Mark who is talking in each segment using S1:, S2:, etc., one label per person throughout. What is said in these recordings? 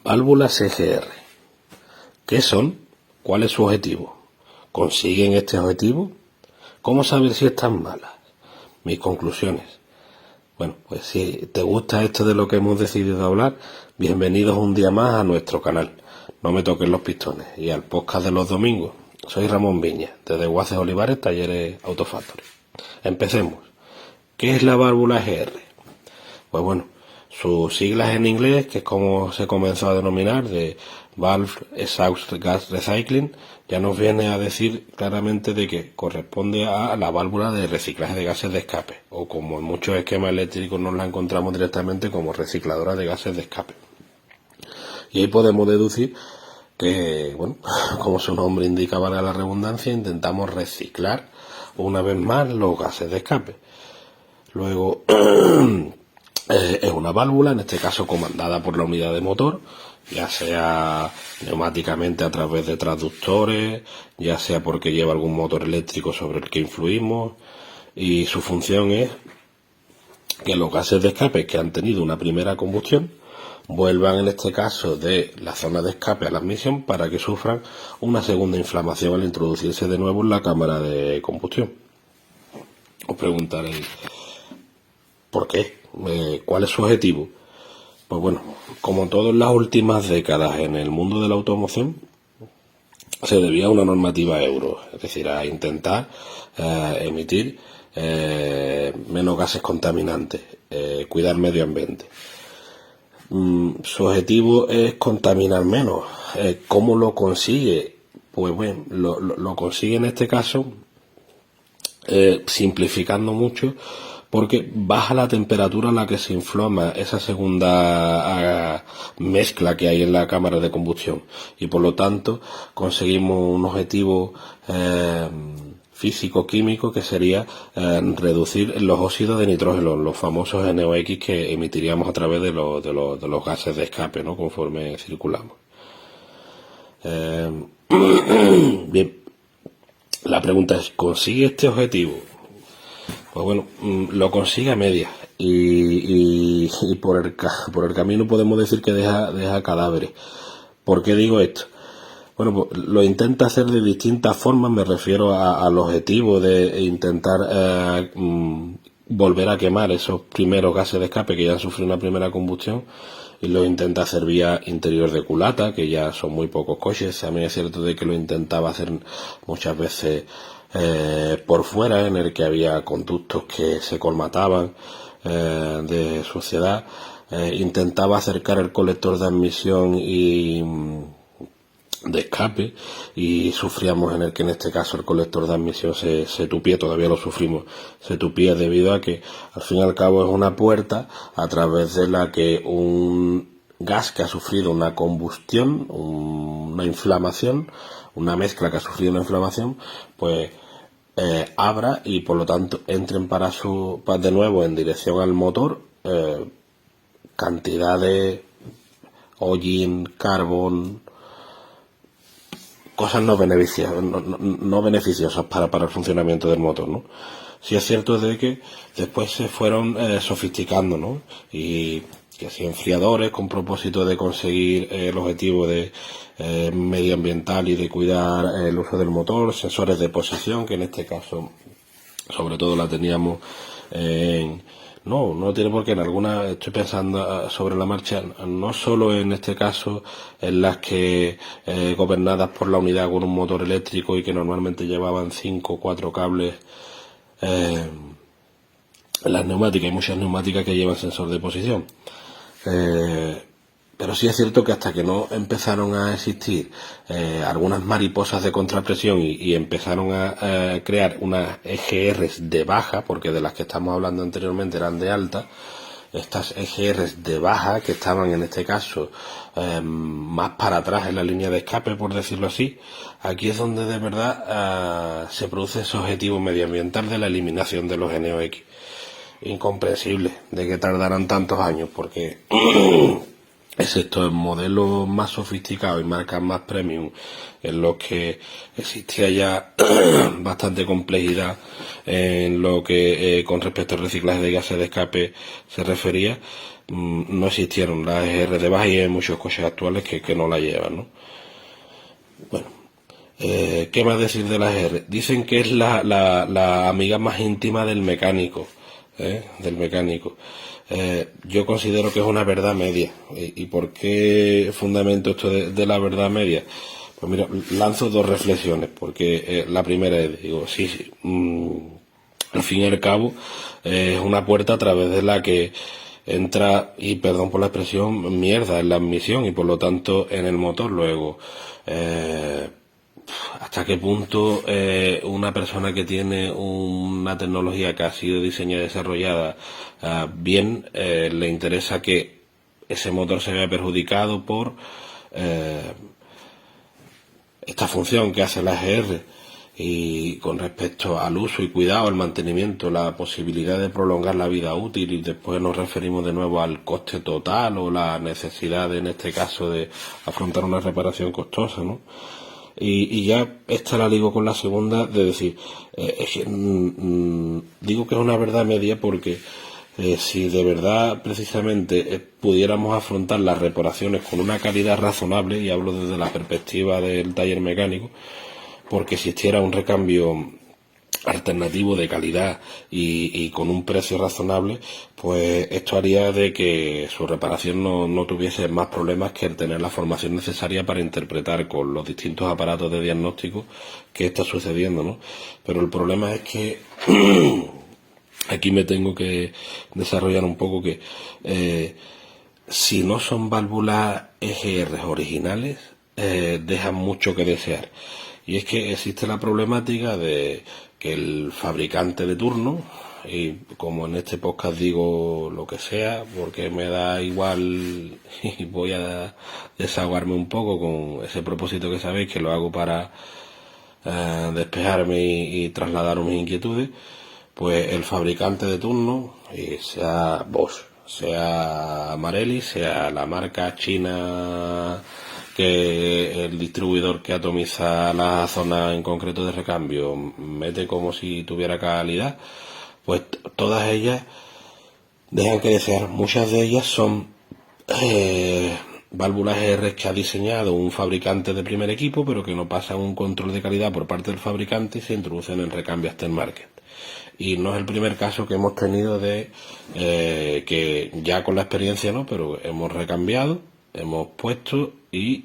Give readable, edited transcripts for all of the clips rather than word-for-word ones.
S1: Válvulas EGR. ¿Qué son? ¿Cuál es su objetivo? ¿Consiguen este objetivo? ¿Cómo saber si están malas? Mis conclusiones. Bueno, pues si te gusta esto de lo que hemos decidido hablar, bienvenidos un día más a nuestro canal. No me toquen los pistones y al podcast de los domingos. Soy Ramón Viña, desde Guaces Olivares, Talleres Autofactory. Empecemos. ¿Qué es la válvula EGR? Pues bueno, sus siglas en inglés, que es como se comenzó a denominar, de Valve Exhaust Gas Recycling, ya nos viene a decir claramente de que corresponde a la válvula de reciclaje de gases de escape, o como en muchos esquemas eléctricos nos la encontramos directamente como recicladora de gases de escape. Y ahí podemos deducir que, bueno, como su nombre indica, valga la redundancia, intentamos reciclar una vez más los gases de escape. Luego es una válvula, en este caso comandada por la unidad de motor, ya sea neumáticamente a través de transductores, ya sea porque lleva algún motor eléctrico sobre el que influimos, y su función es que los gases de escape que han tenido una primera combustión vuelvan, en este caso, de la zona de escape a la admisión para que sufran una segunda inflamación al introducirse de nuevo en la cámara de combustión. Os preguntaréis, ¿por qué? ¿Cuál es su objetivo? Pues bueno, como todas las últimas décadas en el mundo de la automoción, se debía a una normativa euro, es decir, a intentar emitir menos gases contaminantes, cuidar el medio ambiente. Su objetivo es contaminar menos. ¿Cómo lo consigue? Pues bueno, lo consigue en este caso simplificando mucho, porque baja la temperatura a la que se inflama esa segunda mezcla que hay en la cámara de combustión, y por lo tanto conseguimos un objetivo físico-químico que sería reducir los óxidos de nitrógeno, los famosos NOx que emitiríamos a través de los gases de escape, ¿no?, conforme circulamos. Bien, la pregunta es, ¿consigue este objetivo? Pues bueno, lo consigue a medias y por el camino podemos decir que deja cadáveres. ¿Por qué digo esto? Bueno, pues lo intenta hacer de distintas formas. Me refiero al objetivo de intentar volver a quemar esos primeros gases de escape que ya han sufrido una primera combustión, y lo intenta hacer vía interior de culata, que ya son muy pocos coches. También es cierto de que lo intentaba hacer muchas veces por fuera, en el que había conductos que se colmataban de suciedad. Intentaba acercar el colector de admisión y de escape, y sufríamos en el que en este caso el colector de admisión se tupía, todavía lo sufrimos, se tupía debido a que al fin y al cabo es una puerta a través de la que un gas que ha sufrido una combustión, una inflamación, una mezcla que ha sufrido una inflamación, pues abra y por lo tanto entren de nuevo en dirección al motor cantidad de hollín, carbón, cosas no beneficiosas para el funcionamiento del motor, ¿no? Sí es cierto de que después se fueron sofisticando, ¿no? Y que si enfriadores con propósito de conseguir el objetivo de medioambiental y de cuidar el uso del motor, sensores de posición, que en este caso sobre todo la teníamos no tiene por qué, en algunas estoy pensando sobre la marcha, no solo en este caso en las que gobernadas por la unidad con un motor eléctrico y que normalmente llevaban 5 o 4 cables. En las neumáticas, hay muchas neumáticas que llevan sensor de posición, pero sí es cierto que hasta que no empezaron a existir algunas mariposas de contrapresión y empezaron a crear unas EGRs de baja, porque de las que estamos hablando anteriormente eran de alta, estas EGRs de baja, que estaban en este caso más para atrás en la línea de escape, por decirlo así, aquí es donde de verdad se produce ese objetivo medioambiental de la eliminación de los NOx. Incomprensible de que tardaran tantos años, porque excepto en modelos más sofisticados y marcas más premium, en los que existía ya bastante complejidad en lo que con respecto al reciclaje de gases de escape se refería, no existieron las EGR de baja y hay muchos coches actuales que no la llevan, ¿no? Bueno, ¿qué más decir de las EGR? Dicen que es la amiga más íntima del mecánico, del mecánico. Yo considero que es una verdad media. ¿Y por qué fundamento esto de la verdad media? Pues mira, lanzo dos reflexiones, porque la primera es, digo, sí, al fin y al cabo, es una puerta a través de la que entra, y perdón por la expresión, mierda en la admisión y por lo tanto en el motor. Luego, hasta qué punto una persona que tiene una tecnología que ha sido diseñada y desarrollada bien, le interesa que ese motor se vea perjudicado por esta función que hace la EGR. Y con respecto al uso y cuidado, el mantenimiento, la posibilidad de prolongar la vida útil, y después nos referimos de nuevo al coste total o la necesidad, en este caso, de afrontar una reparación costosa, ¿no? Y ya esta la ligo con la segunda, de decir, digo que es una verdad media porque si de verdad precisamente pudiéramos afrontar las reparaciones con una calidad razonable, y hablo desde la perspectiva del taller mecánico, porque existiera un recambio alternativo de calidad y con un precio razonable, pues esto haría de que su reparación no tuviese más problemas que el tener la formación necesaria para interpretar con los distintos aparatos de diagnóstico qué está sucediendo, ¿no? Pero el problema es que aquí me tengo que desarrollar un poco que si no son válvulas EGR originales, dejan mucho que desear. Y es que existe la problemática de que el fabricante de turno, y como en este podcast digo lo que sea, porque me da igual y voy a desahogarme un poco con ese propósito que sabéis que lo hago para despejarme y trasladar mis inquietudes, pues el fabricante de turno, sea Bosch, sea Marelli, sea la marca china, que el distribuidor que atomiza la zona en concreto de recambio mete como si tuviera calidad, pues todas ellas dejan que desear. Muchas de ellas son válvulas EGR que ha diseñado un fabricante de primer equipo, pero que no pasan un control de calidad por parte del fabricante y se introducen en recambio aftermarket. Y no es el primer caso que hemos tenido de que ya con la experiencia no, pero hemos recambiado, hemos puesto y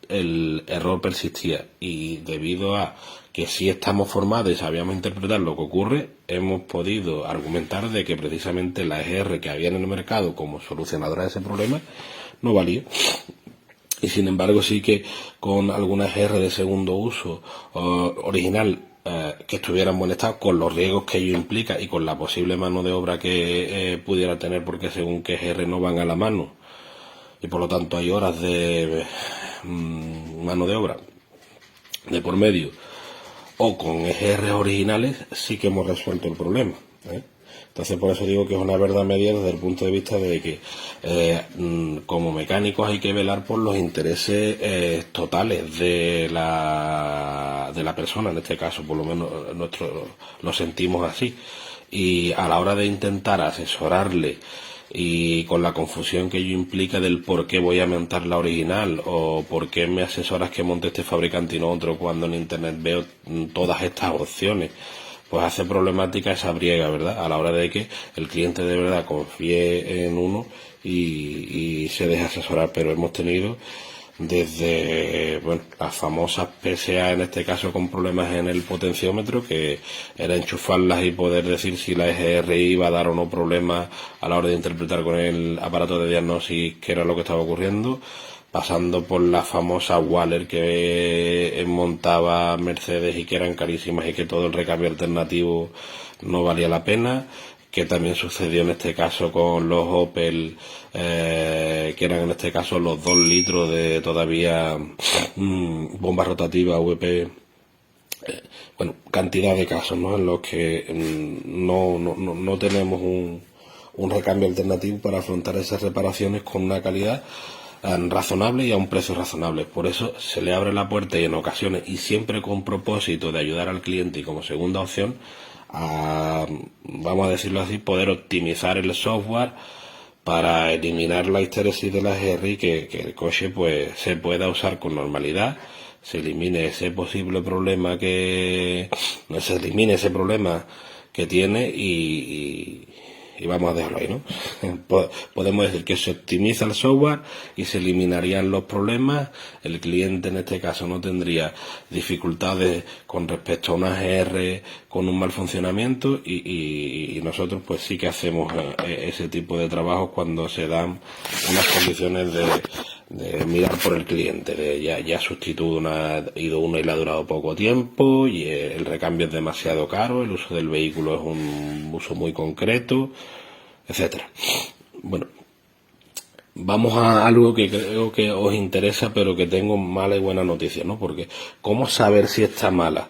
S1: el error persistía. Y debido a que sí estamos formados y sabíamos interpretar lo que ocurre, hemos podido argumentar de que precisamente la EGR que había en el mercado como solucionadora de ese problema no valía. Y sin embargo sí que con alguna EGR de segundo uso original que estuviera en buen estado, con los riesgos que ello implica y con la posible mano de obra que pudiera tener, porque según qué EGR no van a la mano y por lo tanto hay horas de mano de obra de por medio, o con EGR originales, sí que hemos resuelto el problema, Entonces por eso digo que es una verdad media desde el punto de vista de que como mecánicos hay que velar por los intereses totales de la persona, en este caso por lo menos lo sentimos así, y a la hora de intentar asesorarle y con la confusión que ello implica del por qué voy a montar la original o por qué me asesoras que monte este fabricante y no otro cuando en internet veo todas estas opciones, pues hace problemática esa briega, ¿verdad? A la hora de que el cliente de verdad confíe en uno y se deje asesorar. Pero hemos tenido desde las famosas PSA, en este caso con problemas en el potenciómetro, que era enchufarlas y poder decir si la EGR iba a dar o no problemas a la hora de interpretar con el aparato de diagnosis qué era lo que estaba ocurriendo, pasando por la famosa Waller que montaba Mercedes y que eran carísimas y que todo el recambio alternativo no valía la pena, que también sucedió en este caso con los Opel, que eran en este caso los 2 litros de todavía bomba rotativa VP, cantidad de casos, ¿no?, en los que no tenemos un recambio alternativo para afrontar esas reparaciones con una calidad razonable y a un precio razonable. Por eso se le abre la puerta, y en ocasiones, y siempre con propósito de ayudar al cliente y como segunda opción, a, vamos a decirlo así, poder optimizar el software para eliminar la histéresis de la GR y que el coche pues se pueda usar con normalidad, se elimine ese posible problema se elimine ese problema que tiene y vamos a dejarlo ahí, ¿no? Podemos decir que se optimiza el software y se eliminarían los problemas. El cliente en este caso no tendría dificultades con respecto a una GR con un mal funcionamiento y nosotros pues sí que hacemos ese tipo de trabajo cuando se dan unas condiciones de mirar por el cliente, de ya sustituto ha ido uno y le ha durado poco tiempo y el recambio es demasiado caro, el uso del vehículo es un uso muy concreto, etcétera. Bueno, vamos a algo que creo que os interesa, pero que tengo mala y buena noticia, ¿no? Porque ¿cómo saber si está mala?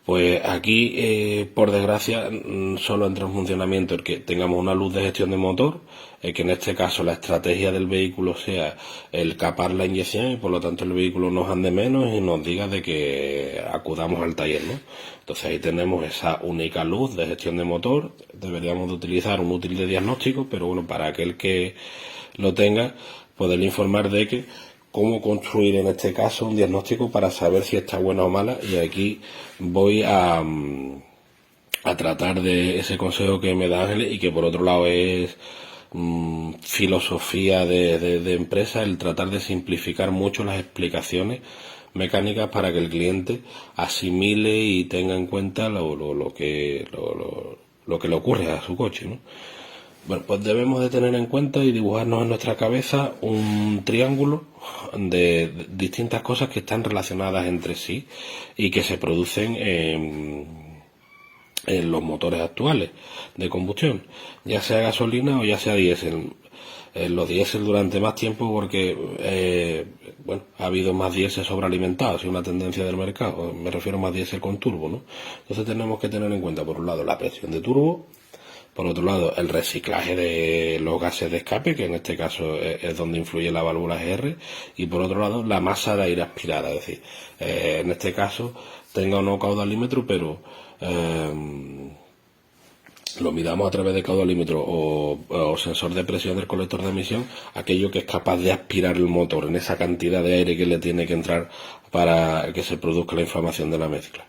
S1: Pues aquí, por desgracia, solo entra en funcionamiento el que tengamos una luz de gestión de motor, que en este caso la estrategia del vehículo sea el capar la inyección y por lo tanto el vehículo nos ande menos y nos diga de que acudamos al taller, ¿no? Entonces ahí tenemos esa única luz de gestión de motor. Deberíamos de utilizar un útil de diagnóstico, pero bueno, para aquel que lo tenga, poderle informar de que cómo construir en este caso un diagnóstico para saber si está buena o mala, y aquí voy a tratar de ese consejo que me da Ángeles y que por otro lado es filosofía de empresa, el tratar de simplificar mucho las explicaciones mecánicas para que el cliente asimile y tenga en cuenta lo que le ocurre a su coche, ¿no? Bueno, pues debemos de tener en cuenta y dibujarnos en nuestra cabeza un triángulo de distintas cosas que están relacionadas entre sí y que se producen en los motores actuales de combustión, ya sea gasolina o ya sea diésel. Los diésel durante más tiempo porque ha habido más diésel sobrealimentados, es una tendencia del mercado, me refiero a más diésel con turbo, ¿no? Entonces tenemos que tener en cuenta por un lado la presión de turbo, por otro lado el reciclaje de los gases de escape, que en este caso es donde influye la válvula GR, y por otro lado la masa de aire aspirada, es decir, en este caso tenga o no caudalímetro, pero lo midamos a través de caudalímetro o sensor de presión del colector de emisión, aquello que es capaz de aspirar el motor en esa cantidad de aire que le tiene que entrar para que se produzca la inflamación de la mezcla.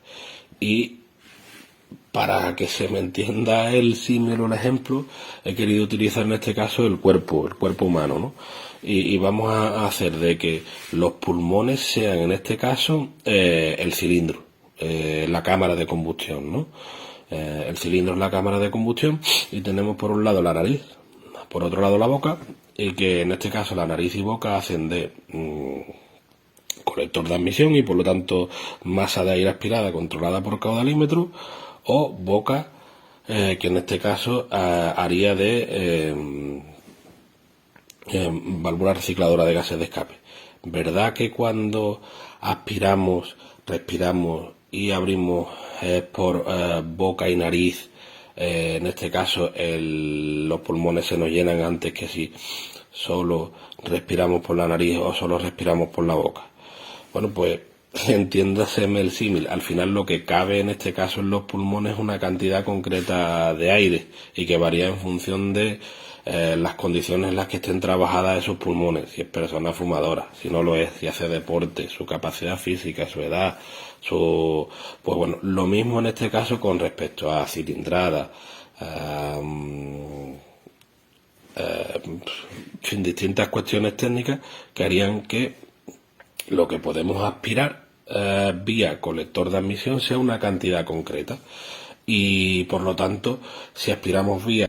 S1: Y para que se me entienda el símil o el ejemplo, he querido utilizar en este caso el cuerpo humano, ¿no? Y vamos a hacer de que los pulmones sean en este caso el cilindro, la cámara de combustión, ¿no? El cilindro es la cámara de combustión y tenemos por un lado la nariz, por otro lado la boca, y que en este caso la nariz y boca hacen de colector de admisión y por lo tanto masa de aire aspirada controlada por caudalímetro, o boca que en este caso haría de válvula recicladora de gases de escape. ¿Verdad que cuando aspiramos, respiramos y abrimos por boca y nariz, en este caso los pulmones se nos llenan antes que si solo respiramos por la nariz o solo respiramos por la boca? Bueno, pues entiéndaseme el símil. Al final lo que cabe en este caso en los pulmones es una cantidad concreta de aire y que varía en función de las condiciones en las que estén trabajadas esos pulmones, si es persona fumadora, si no lo es, si hace deporte, su capacidad física, su edad, pues bueno, lo mismo en este caso con respecto a cilindrada, sin distintas cuestiones técnicas que harían que lo que podemos aspirar vía colector de admisión sea una cantidad concreta y por lo tanto si aspiramos vía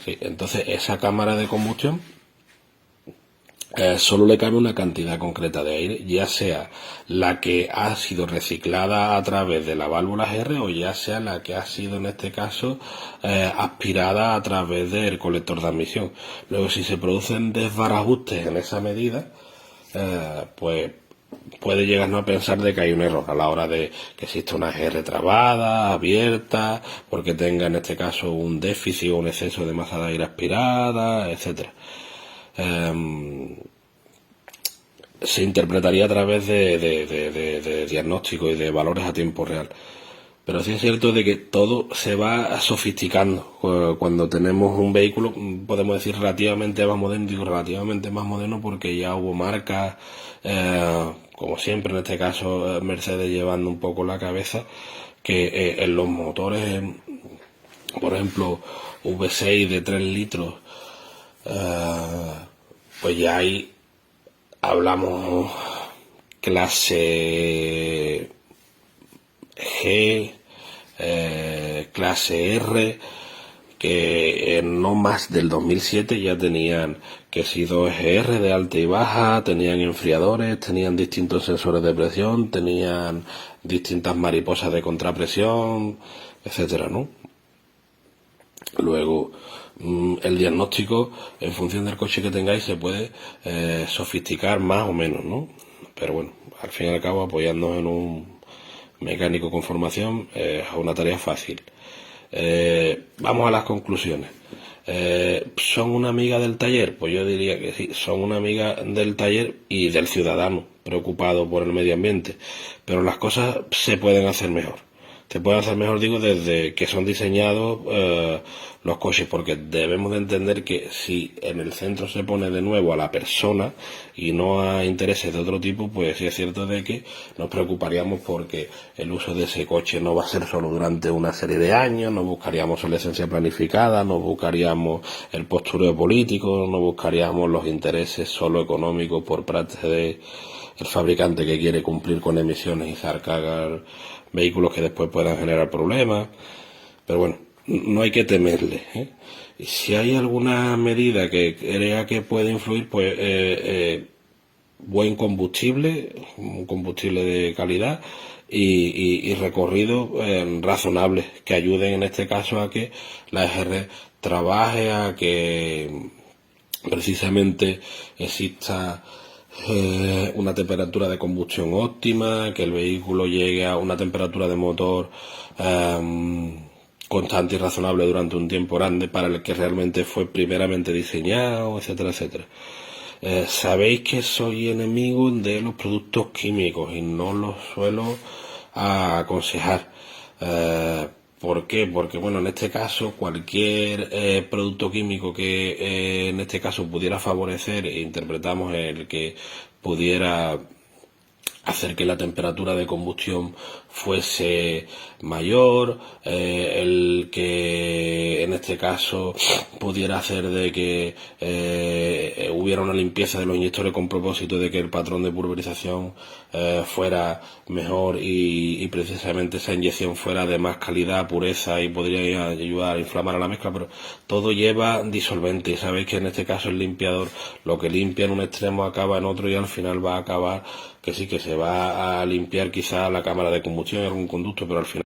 S1: entonces esa cámara de combustión solo le cabe una cantidad concreta de aire, ya sea la que ha sido reciclada a través de la válvula GR o ya sea la que ha sido en este caso aspirada a través del colector de admisión. Luego, si se producen desbarajustes en esa medida, pues puede llegarnos a pensar de que hay un error a la hora de que exista una GR trabada, abierta, porque tenga en este caso un déficit o un exceso de masa de aire aspirada, etcétera. se interpretaría a través de diagnóstico y de valores a tiempo real. Pero sí es cierto de que todo se va sofisticando. Cuando tenemos un vehículo, podemos decir relativamente más moderno, digo relativamente más moderno porque ya hubo marcas, como siempre en este caso Mercedes llevando un poco la cabeza, que en los motores, por ejemplo, V6 de 3 litros, pues ya ahí hablamos clase G, clase R, que en no más del 2007 ya tenían que si 2R de alta y baja, tenían enfriadores, tenían distintos sensores de presión, tenían distintas mariposas de contrapresión, etcétera, ¿no? Luego, el diagnóstico, en función del coche que tengáis, se puede sofisticar más o menos, ¿no? Pero bueno, al fin y al cabo, apoyándonos en un mecánico con formación, es una tarea fácil. Vamos a las conclusiones. ¿Son una amiga del taller? Pues yo diría que sí, son una amiga del taller y del ciudadano preocupado por el medio ambiente. Pero las cosas se pueden hacer mejor. Se pueden hacer mejor, digo, desde que son diseñados los coches, porque debemos de entender que si en el centro se pone de nuevo a la persona y no a intereses de otro tipo, pues sí es cierto de que nos preocuparíamos porque el uso de ese coche no va a ser solo durante una serie de años, no buscaríamos obsolescencia planificada, no buscaríamos el postureo político, no buscaríamos los intereses solo económicos por parte de el fabricante que quiere cumplir con emisiones y sacar vehículos que después puedan generar problemas. Pero bueno, no hay que temerle, ¿eh? Y si hay alguna medida que crea que puede influir, pues buen combustible, un combustible de calidad y recorridos razonables que ayuden en este caso a que la EGR trabaje, a que precisamente exista una temperatura de combustión óptima, que el vehículo llegue a una temperatura de motor constante y razonable durante un tiempo grande para el que realmente fue primeramente diseñado, etcétera, etcétera. Sabéis que soy enemigo de los productos químicos y no los suelo aconsejar. ¿Por qué? Porque, bueno, en este caso, cualquier producto químico que en este caso pudiera favorecer, e interpretamos el que pudiera hacer que la temperatura de combustión fuese mayor, el que en este caso pudiera hacer de que hubiera una limpieza de los inyectores con propósito de que el patrón de pulverización fuera mejor y precisamente esa inyección fuera de más calidad, pureza y podría ayudar a inflamar a la mezcla, pero todo lleva disolvente y sabéis que en este caso el limpiador lo que limpia en un extremo acaba en otro y al final va a acabar que sí que se va a limpiar quizá la cámara de combustión en algún conducto, pero al final